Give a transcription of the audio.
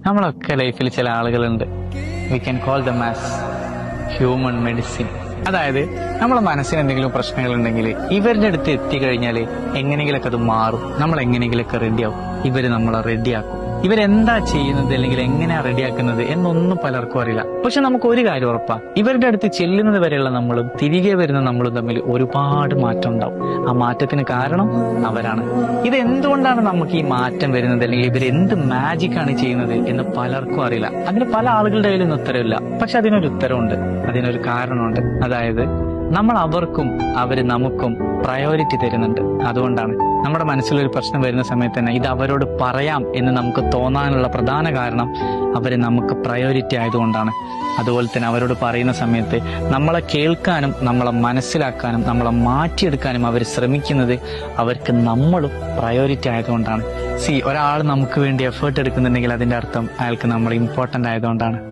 നമ്മളൊക്കെ ലൈഫിൽ ചില ആളുകളുണ്ട്, we can call them as human medicine. അതായത് നമ്മളെ മനസ്സിന് എന്തെങ്കിലും പ്രശ്നങ്ങൾ ഉണ്ടെങ്കിൽ ഇവരുടെ അടുത്ത് എത്തിക്കഴിഞ്ഞാൽ എങ്ങനെയെങ്കിലൊക്കെ അത് മാറും, നമ്മൾ എങ്ങനെയെങ്കിലൊക്കെ റെഡിയാവും. ഇവര് നമ്മളെ റെഡിയാക്കും. ഇവരെന്താ ചെയ്യുന്നത് അല്ലെങ്കിൽ എങ്ങനെയാ റെഡിയാക്കുന്നത് എന്നൊന്നും പലർക്കും അറിയില്ല. പക്ഷെ നമുക്ക് ഒരു കാര്യം ഉറപ്പാ, ഇവരുടെ അടുത്ത് ചെല്ലുന്നത് വരെയുള്ള നമ്മളും തിരികെ വരുന്ന നമ്മളും തമ്മിൽ ഒരുപാട് മാറ്റം ഉണ്ടാവും. ആ മാറ്റത്തിന് കാരണം അവരാണ്. ഇത് എന്തുകൊണ്ടാണ് നമുക്ക് ഈ മാറ്റം വരുന്നത് അല്ലെങ്കിൽ ഇവരെന്ത് മാജിക്കാണ് ചെയ്യുന്നത് എന്ന് പലർക്കും അറിയില്ല. അതിന് പല ആളുകളുടെ കയ്യിലൊന്നും ഉത്തരവില്ല. പക്ഷെ അതിനൊരു ഉത്തരവുണ്ട്, അതിനൊരു കാരണമുണ്ട്. അതായത് നമ്മൾ അവർക്കും അവര് നമുക്കും പ്രയോറിറ്റി തരുന്നുണ്ട്. അതുകൊണ്ടാണ് നമ്മുടെ മനസ്സിലൊരു പ്രശ്നം വരുന്ന സമയത്ത് തന്നെ ഇത് അവരോട് പറയാം എന്ന് നമുക്ക് തോന്നാനുള്ള പ്രധാന കാരണം അവര് നമുക്ക് പ്രയോറിറ്റി ആയതുകൊണ്ടാണ്. അതുപോലെ തന്നെ അവരോട് പറയുന്ന സമയത്ത് നമ്മളെ കേൾക്കാനും നമ്മളെ മനസ്സിലാക്കാനും നമ്മളെ മാറ്റിയെടുക്കാനും അവർ ശ്രമിക്കുന്നത് അവർക്ക് നമ്മളും പ്രയോറിറ്റി ആയതുകൊണ്ടാണ്. ഒരാൾ നമുക്ക് വേണ്ടി എഫേർട്ട് എടുക്കുന്നുണ്ടെങ്കിൽ അതിന്റെ അർത്ഥം അയാൾക്ക് നമ്മൾ ഇമ്പോർട്ടന്റ് ആയതുകൊണ്ടാണ്.